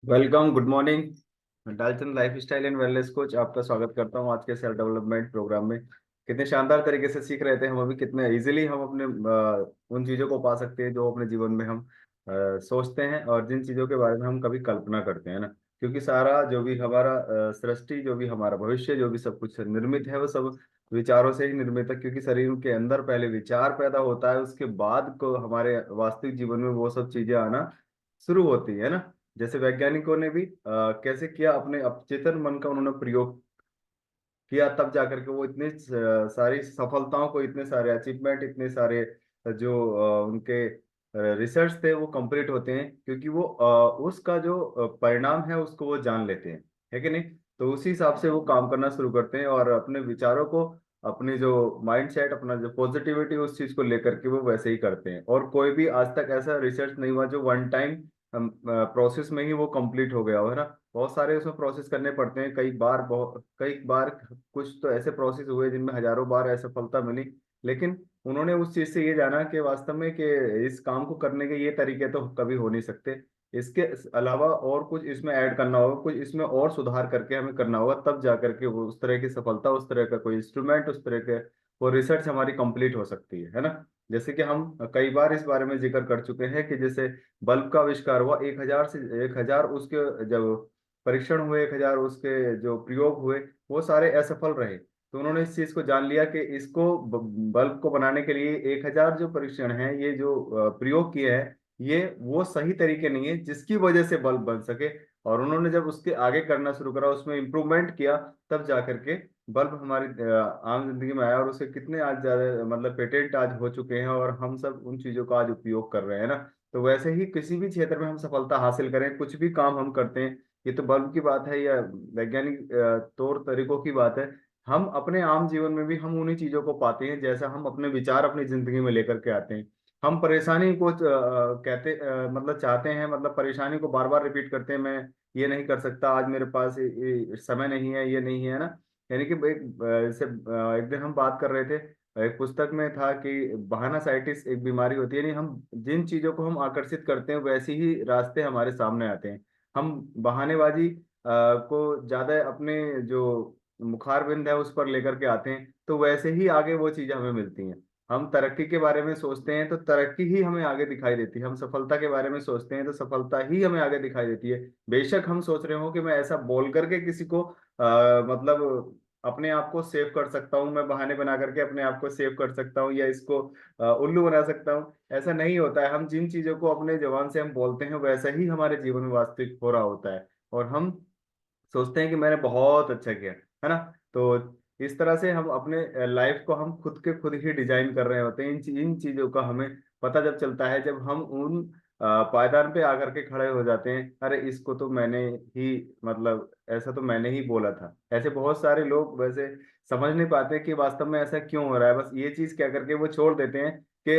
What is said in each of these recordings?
Welcome, good morning. Dalchand life style and wellness coach आपका स्वागत करता हूं आज के सेल्फ डेवलपमेंट प्रोग्राम में। कितने शानदार तरीके से सीख रहे थे हम अभी, कितने इजीली हम अपने उन चीज़ों को पा सकते हैं जो अपने जीवन में हम सोचते हैं और जिन चीज़ों के बारे में हम कभी कल्पना करते हैं ना। क्योंकि सारा जो भी हमारा सृष्टि, जो भी हमारा भविष्य, जो भी सब कुछ निर्मित है वो सब विचारों से ही निर्मित है। क्योंकि शरीर के अंदर पहले विचार पैदा होता है, उसके बाद को हमारे वास्तविक जीवन में वो सब चीजें आना शुरू होती है ना। जैसे वैज्ञानिकों ने भी कैसे किया, अपने अवचेतन मन का उन्होंने प्रयोग किया, तब जाकर के वो इतने सारी सफलताओं को, इतने सारे अचीवमेंट, इतने सारे जो उनके रिसर्च थे वो कंप्लीट होते हैं। क्योंकि वो उसका जो परिणाम है उसको वो जान लेते हैं, है कि नहीं। तो उसी हिसाब से वो काम करना शुरू करते हैं और अपने विचारों को, अपनी जो माइंड सेट, अपना जो पॉजिटिविटी, उस चीज को लेकर के वो वैसे ही करते हैं। और कोई भी आज तक ऐसा रिसर्च नहीं हुआ जो वन टाइम प्रोसेस में ही वो कंप्लीट हो गया हो, है ना। बहुत सारे उसमें प्रोसेस करने पड़ते हैं, कई बार कुछ तो ऐसे प्रोसेस हुए जिनमें हजारों बार असफलता मिली। लेकिन उन्होंने उस चीज से ये जाना कि वास्तव में कि इस काम को करने के ये तरीके तो कभी हो नहीं सकते। इसके अलावा और कुछ इसमें ऐड करना होगा, कुछ इसमें और सुधार करके हमें करना होगा, तब जा करके वो उस तरह की सफलता, उस तरह का कोई इंस्ट्रूमेंट, उस तरह के वो रिसर्च हमारी कंप्लीट हो सकती है ना। जैसे कि हम कई बार इस बारे में जिक्र कर चुके हैं कि जैसे बल्ब का आविष्कार हुआ, 1,000 उसके जब परीक्षण हुए, 1,000 उसके जो प्रयोग हुए, वो सारे असफल रहे। तो उन्होंने इस चीज को जान लिया कि इसको बल्ब को बनाने के लिए 1,000 जो परीक्षण हैं, ये जो प्रयोग किए हैं, ये वो सही तरीके नहीं है जिसकी वजह से बल्ब बन सके। और उन्होंने जब उसके आगे करना शुरू करा, उसमें इम्प्रूवमेंट किया, तब जा करके बल्ब हमारी आम जिंदगी में आया। और उसके कितने आज ज्यादा मतलब पेटेंट आज हो चुके हैं और हम सब उन चीजों का आज उपयोग कर रहे हैं ना। तो वैसे ही किसी भी क्षेत्र में हम सफलता हासिल करें, कुछ भी काम हम करते हैं, ये तो बल्ब की बात है या वैज्ञानिक तौर तरीकों की बात है। हम अपने आम जीवन में भी हम उन्हीं चीजों को पाते हैं, जैसा हम अपने विचार अपनी जिंदगी में लेकर के आते हैं। हम परेशानी को मतलब चाहते हैं, मतलब परेशानी को बार बार रिपीट करते हैं। मैं ये नहीं कर सकता, आज मेरे पास ये समय नहीं है, ये नहीं है ना। यानी कि एक दिन हम बात कर रहे थे, एक पुस्तक में था कि बहानासाइटिस एक बीमारी होती है। यानी हम जिन चीजों को हम आकर्षित करते हैं वैसे ही रास्ते हमारे सामने आते हैं। हम बहानेबाजी को ज्यादा अपने जो मुखार बिंद है उस पर लेकर के आते हैं, तो वैसे ही आगे वो चीजें हमें मिलती हैं। हम तरक्की के बारे में सोचते हैं तो तरक्की ही हमें आगे दिखाई देती है। हम सफलता के बारे में सोचते हैं तो सफलता ही हमें आगे दिखाई देती है। बेशक हम सोच रहे हो कि मैं ऐसा बोल करके किसी को मतलब अपने आप को सेव कर सकता हूँ, मैं बहाने बना करके अपने आप को सेव कर सकता हूँ या इसको उल्लू बना सकता हूँ, ऐसा नहीं होता है। हम जिन चीजों को अपने जबान से हम बोलते हैं वैसा ही हमारे जीवन में वास्तविक हो रहा होता है। और हम सोचते हैं कि मैंने बहुत अच्छा किया, है ना। तो इस तरह से हम अपने लाइफ को हम खुद के खुद ही डिजाइन कर रहे होते हैं। इन चीजों का हमें पता जब चलता है, जब हम उन पायदान पे आकर के खड़े हो जाते हैं, अरे इसको तो मैंने ही, मतलब ऐसा तो मैंने ही बोला था। ऐसे बहुत सारे लोग वैसे समझ नहीं पाते कि वास्तव में ऐसा क्यों हो रहा है, बस ये चीज क्या करके वो छोड़ देते हैं कि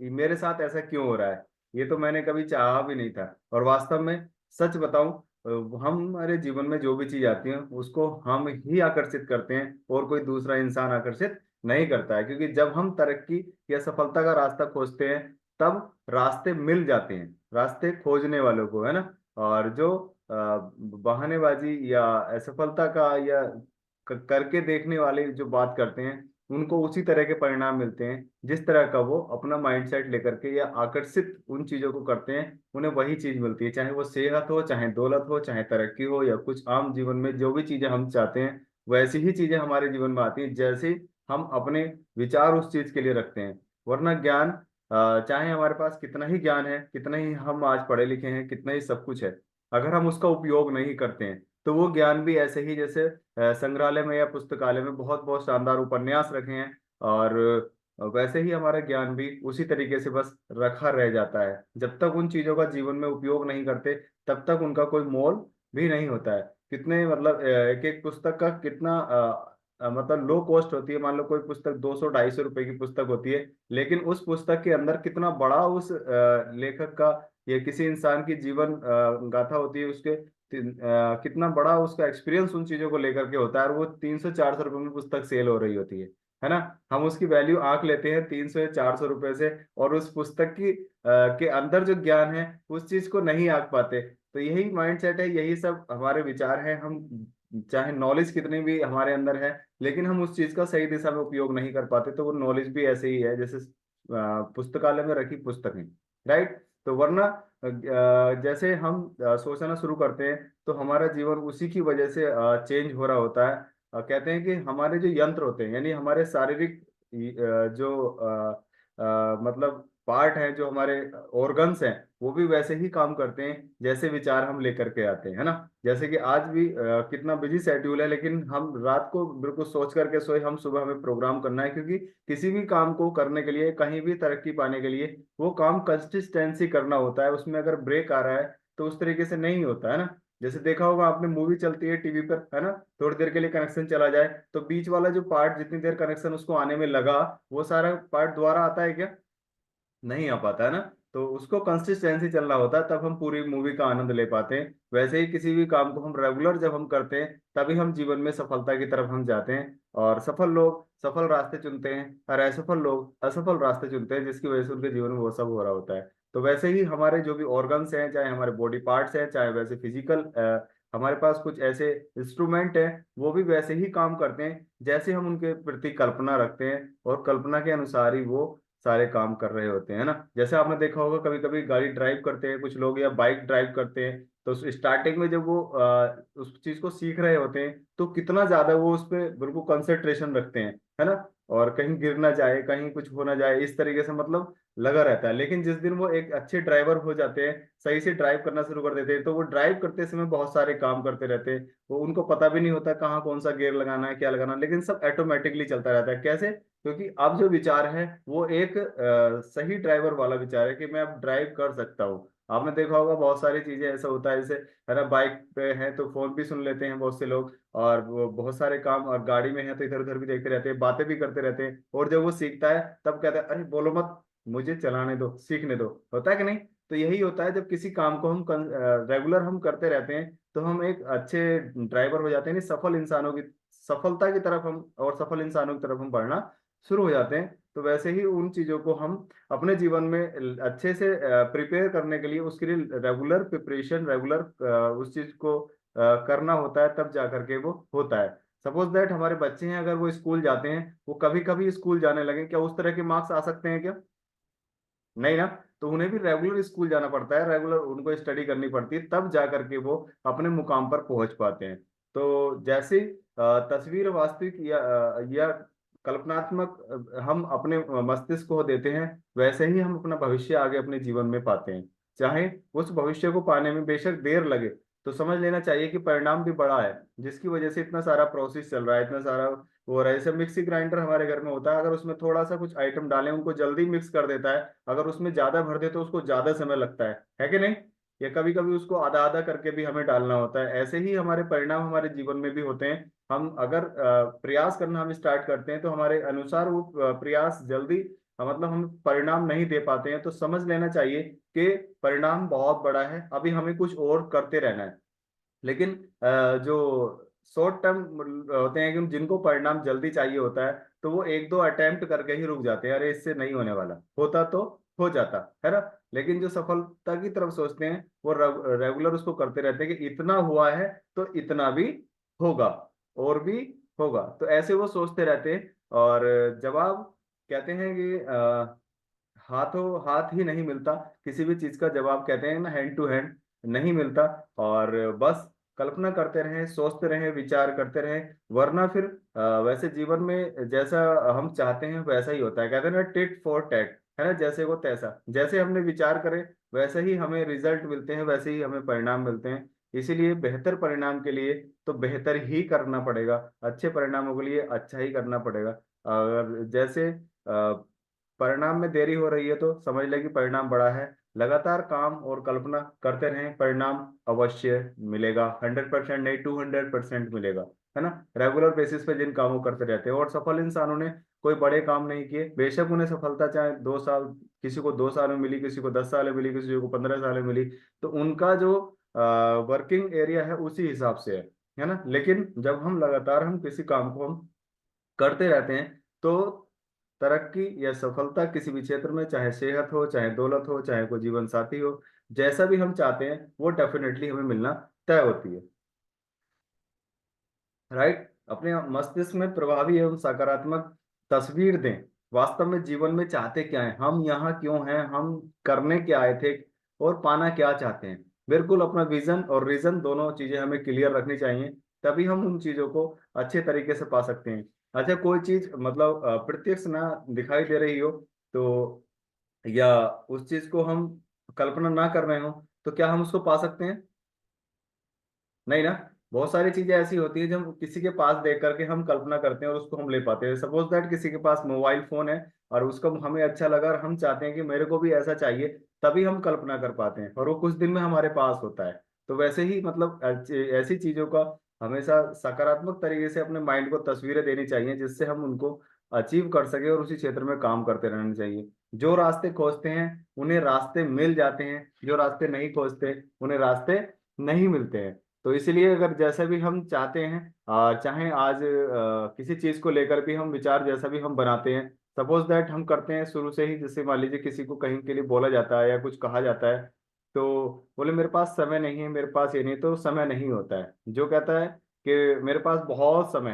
ये मेरे साथ ऐसा क्यों हो रहा है, ये तो मैंने कभी चाहा भी नहीं था। और वास्तव में सच बताऊं, हम हमारे जीवन में जो भी चीज आती है उसको हम ही आकर्षित करते हैं, और कोई दूसरा इंसान आकर्षित नहीं करता है। क्योंकि जब हम तरक्की या सफलता का रास्ता खोजते हैं, तब रास्ते मिल जाते हैं, रास्ते खोजने वालों को, है ना। और जो बहानेबाजी या असफलता का या करके देखने वाले जो बात करते हैं, उनको उसी तरह के परिणाम मिलते हैं जिस तरह का वो अपना माइंडसेट लेकर के या आकर्षित उन चीजों को करते हैं, उन्हें वही चीज मिलती है। चाहे वो सेहत हो, चाहे दौलत हो, चाहे तरक्की हो, या कुछ आम जीवन में जो भी चीजें हम चाहते हैं वैसी ही चीजें हमारे जीवन में आती हैं, जैसे हम अपने विचार उस चीज के लिए रखते हैं। वरना ज्ञान, चाहे हमारे पास कितना ही ज्ञान है, कितना ही हम आज पढ़े लिखे हैं, कितना ही सब कुछ है, अगर हम उसका उपयोग नहीं करते हैं तो वो ज्ञान भी ऐसे ही, जैसे संग्रहालय में या पुस्तकालय में बहुत बहुत शानदार उपन्यास रखे हैं, और वैसे ही हमारा ज्ञान भी उसी तरीके से बस रखा रह जाता है। जब तक उन चीजों का जीवन में उपयोग नहीं करते, तब तक उनका कोई मोल भी नहीं होता है। कितने मतलब एक एक पुस्तक का कितना मतलब लो कॉस्ट होती है। मान लो कोई पुस्तक 200-250 रुपए की पुस्तक होती है, लेकिन उस पुस्तक के अंदर कितना बड़ा उस लेखक का या किसी इंसान की जीवन गाथा होती है, उसके कितना बड़ा उसका एक्सपीरियंस उन चीजों को लेकर के होता है, और वो 300-400 रुपए में पुस्तक सेल हो रही होती है। है ना। हम उसकी वैल्यू आंक लेते हैं 300 या 400 रुपए से, और उस पुस्तक की के अंदर जो ज्ञान है उस चीज को नहीं आंक पाते। तो यही माइंडसेट है, यही सब हमारे विचार हैं। हम चाहे नॉलेज कितनी भी हमारे अंदर है, लेकिन हम उस चीज का सही दिशा में उपयोग नहीं कर पाते, तो वो नॉलेज भी ऐसे ही है जैसे पुस्तकालय में रखी पुस्तकें। राइट। तो वरना जैसे हम सोचना शुरू करते हैं तो हमारा जीवन उसी की वजह से चेंज हो रहा होता है। कहते हैं कि हमारे जो यंत्र होते हैं, यानी हमारे शारीरिक जो मतलब पार्ट है, जो हमारे ऑर्गन्स हैं, वो भी वैसे ही काम करते हैं जैसे विचार हम लेकर के आते हैं, है ना। जैसे कि आज भी कितना बिजी शेड्यूल है, लेकिन हम रात को बिल्कुल सोच करके सोए हम सुबह हमें प्रोग्राम करना है, क्योंकि किसी भी काम को करने के लिए, कहीं भी तरक्की पाने के लिए, वो काम कंसिस्टेंसी करना होता है। उसमें अगर ब्रेक आ रहा है तो उस तरीके से नहीं होता, है ना। जैसे देखा होगा आपने, मूवी चलती है टीवी पर, है ना, थोड़ी देर के लिए कनेक्शन चला जाए तो बीच वाला जो पार्ट, जितनी देर कनेक्शन उसको आने में लगा, वो सारा पार्ट दोबारा आता है क्या? नहीं आ पाता, है ना। तो उसको कंसिस्टेंसी चलना होता है, तब हम पूरी मूवी का आनंद ले पाते हैं। वैसे ही किसी भी काम को हम रेगुलर जब हम करते हैं, तभी हम जीवन में सफलता की तरफ हम जाते हैं। और सफल लोग सफल रास्ते चुनते हैं, और असफल लोग असफल रास्ते चुनते हैं, जिसकी वजह से उनके जीवन में वो सब हो रहा होता है। तो वैसे ही हमारे जो भी ऑर्गन्स हैं, चाहे हमारे बॉडी पार्ट्स हैं, चाहे वैसे फिजिकल हमारे पास कुछ ऐसे इंस्ट्रूमेंट हैं, वो भी वैसे ही काम करते हैं जैसे हम उनके प्रति कल्पना रखते हैं, और कल्पना के अनुसार ही वो सारे काम कर रहे होते हैं, ना। जैसे आपने देखा होगा, कभी कभी गाड़ी ड्राइव करते हैं कुछ लोग, या बाइक ड्राइव करते हैं, तो स्टार्टिंग में जब वो उस चीज को सीख रहे होते हैं तो कितना ज्यादा वो उस पर बिल्कुल कंसंट्रेशन रखते हैं, है ना। और कहीं गिर ना जाए, कहीं कुछ हो ना जाए, इस तरीके से मतलब लगा रहता है। लेकिन जिस दिन वो एक अच्छे ड्राइवर हो जाते हैं, सही से ड्राइव करना शुरू कर देते हैं, तो वो ड्राइव करते समय बहुत सारे काम करते रहते हैं। वो उनको पता भी नहीं होता कहाँ कौन सा गियर लगाना है, क्या लगाना है, लेकिन सब ऑटोमेटिकली चलता रहता है। कैसे? क्योंकि अब जो विचार है वो एक सही ड्राइवर वाला विचार है, कि मैं अब ड्राइव कर सकता हूँ। आपने देखा होगा बहुत सारी चीजें ऐसा होता है, जैसे है ना, बाइक पे है तो फोन भी सुन लेते हैं बहुत से लोग, और वो बहुत सारे काम, और गाड़ी में है तो इधर उधर भी देखते रहते हैं, बातें भी करते रहते हैं, और जब वो सीखता है तब कहता है, अरे बोलो मत, मुझे चलाने दो, सीखने दो। होता है कि नहीं? तो यही होता है, जब किसी काम को हम रेगुलर हम करते रहते हैं तो हम एक अच्छे ड्राइवर हो जाते हैं, नहीं, सफल इंसानों की सफलता की तरफ हम, और सफल इंसानों की तरफ हम बढ़ना शुरू हो जाते हैं। तो वैसे ही उन चीजों को हम अपने जीवन में अच्छे से प्रिपेयर करने के लिए, उसके लिए रेगुलर प्रिपरेशन, रेगुलर उस चीज को करना होता है, तब जा करके वो होता है। सपोज दैट हमारे बच्चे हैं, अगर वो स्कूल जाते हैं, वो कभी कभी स्कूल जाने लगे, क्या उस तरह के मार्क्स आ सकते हैं क्या? नहीं ना। तो उन्हें भी रेगुलर स्कूल जाना पड़ता है, रेगुलर उनको स्टडी करनी पड़ती है, तब जा करके वो अपने मुकाम पर पहुंच पाते हैं। तो जैसे तस्वीर वास्तविक या कल्पनात्मक हम अपने मस्तिष्क को देते हैं, वैसे ही हम अपना भविष्य आगे अपने जीवन में पाते हैं। चाहे उस भविष्य को पाने में बेशक देर लगे, तो समझ लेना चाहिए कि परिणाम भी बड़ा है, जिसकी वजह से इतना सारा प्रोसेस चल रहा है, इतना सारा हो रहा है। जैसे मिक्सी ग्राइंडर हमारे घर में होता है, अगर उसमें थोड़ा सा कुछ आइटम डालें, उनको जल्दी मिक्स कर देता है। अगर उसमें ज्यादा भर दे तो उसको ज्यादा समय लगता है कि नहीं? या कभी कभी उसको आधा आधा करके भी हमें डालना होता है। ऐसे ही हमारे परिणाम हमारे जीवन में भी होते हैं। हम अगर प्रयास करना हम स्टार्ट करते हैं, तो हमारे अनुसार वो प्रयास जल्दी मतलब हम परिणाम नहीं दे पाते हैं, तो समझ लेना चाहिए कि परिणाम बहुत बड़ा है, अभी हमें कुछ और करते रहना है। लेकिन जो शॉर्ट टर्म होते हैं, कि जिनको परिणाम जल्दी चाहिए होता है, तो वो एक दो अटेम्प्ट करके ही रुक जाते हैं, अरे इससे नहीं होने वाला, होता तो हो जाता, है ना। लेकिन जो सफलता की तरफ सोचते हैं, वो रेगुलर उसको करते रहते हैं, कि इतना हुआ है तो इतना भी होगा, और भी होगा। तो ऐसे वो सोचते रहते हैं। और जवाब कहते हैं कि हाथों हाथ ही नहीं मिलता, किसी भी चीज का जवाब कहते हैं ना, हैंड टू हैंड नहीं मिलता। और बस कल्पना करते रहें, सोचते रहें, विचार करते रहें, वरना फिर वैसे जीवन में जैसा हम चाहते हैं वैसा ही होता है। कहते हैं ना, टिट फॉर टैट, है ना, जैसे को तैसा, जैसे हमने विचार करे वैसे ही हमें रिजल्ट मिलते हैं, वैसे ही हमें परिणाम मिलते हैं। इसीलिए बेहतर परिणाम के लिए तो बेहतर ही करना पड़ेगा, अच्छे परिणामों के लिए अच्छा ही करना पड़ेगा। अगर जैसे परिणाम में देरी हो रही है, तो समझ लें कि परिणाम बड़ा है। लगातार काम और कल्पना करते रहें, परिणाम अवश्य मिलेगा, 100% नहीं, 200% मिलेगा, है ना। रेगुलर बेसिस पे जिन कामों करते रहते हैं, और सफल इंसानों ने कोई बड़े काम नहीं किए, बेशक उन्हें सफलता चाहे 2 साल, किसी को 2 साल में मिली, किसी को 10 साल में मिली, किसी को 15 साल में मिली, तो उनका जो वर्किंग एरिया है उसी हिसाब से है ना। लेकिन जब हम लगातार हम किसी काम को हम करते रहते हैं, तो तरक्की या सफलता किसी भी क्षेत्र में, चाहे सेहत हो, चाहे दौलत हो, चाहे कोई जीवन साथी हो, जैसा भी हम चाहते हैं वो डेफिनेटली हमें मिलना तय होती है। राइट? अपने मस्तिष्क में प्रभावी एवं सकारात्मक तस्वीर दें। वास्तव में जीवन में चाहते क्या हैं? हम यहाँ क्यों हैं? हम करने क्या आए थे? और पाना क्या चाहते हैं? बिल्कुल अपना विज़न और रीज़न दोनों चीज़ें हमें क्लियर रखनी चाहिए, तभी हम उन चीज़ों को अच्छे तरीके से पा सकते हैं। अच्छा, कोई चीज़ मतलब प्रत्यक्ष ना दिखाई दे रही हो, तो या उस चीज़ को हम कल्पना ना कर रहे हों, तो क्या हम उसको पा सकते हैं? नहीं ना? बहुत सारी चीज़ें ऐसी होती हैं जो हम किसी के पास देख कर के हम कल्पना करते हैं और उसको हम ले पाते हैं। सपोज़ दैट किसी के पास मोबाइल फ़ोन है और उसको हमें अच्छा लगा और हम चाहते हैं कि मेरे को भी ऐसा चाहिए, तभी हम कल्पना कर पाते हैं और वो कुछ दिन में हमारे पास होता है। तो वैसे ही मतलब ऐसी चीज़ों का हमेशा सकारात्मक तरीके से अपने माइंड को तस्वीरें देनी चाहिए, जिससे हम उनको अचीव कर सकें और उसी क्षेत्र में काम करते रहना चाहिए। जो रास्ते खोजते हैं, उन्हें रास्ते मिल जाते हैं, जो रास्ते नहीं खोजते, उन्हें रास्ते नहीं मिलते हैं। तो इसीलिए अगर जैसा भी हम चाहते हैं, चाहे आज किसी चीज़ को लेकर भी हम विचार जैसा भी हम बनाते हैं, सपोज़ दैट हम करते हैं शुरू से ही, जैसे मान लीजिए किसी को कहीं के लिए बोला जाता है या कुछ कहा जाता है, तो बोले मेरे पास समय नहीं है, मेरे पास ये नहीं, तो समय नहीं होता है। जो कहता है कि मेरे पास बहुत समय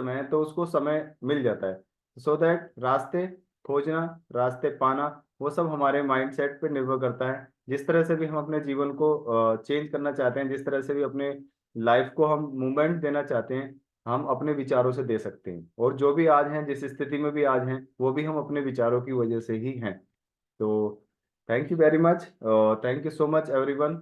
है, तो उसको समय मिल जाता है। सो दैट रास्ते खोजना, रास्ते पाना, वो सब हमारे माइंडसेट पे निर्भर करता है। जिस तरह से भी हम अपने जीवन को चेंज करना चाहते हैं, जिस तरह से भी अपने लाइफ को हम मूवमेंट देना चाहते हैं, हम अपने विचारों से दे सकते हैं। और जो भी आज हैं, जिस स्थिति में भी आज हैं, वो भी हम अपने विचारों की वजह से ही हैं। तो thank you very much, thank you so much everyone.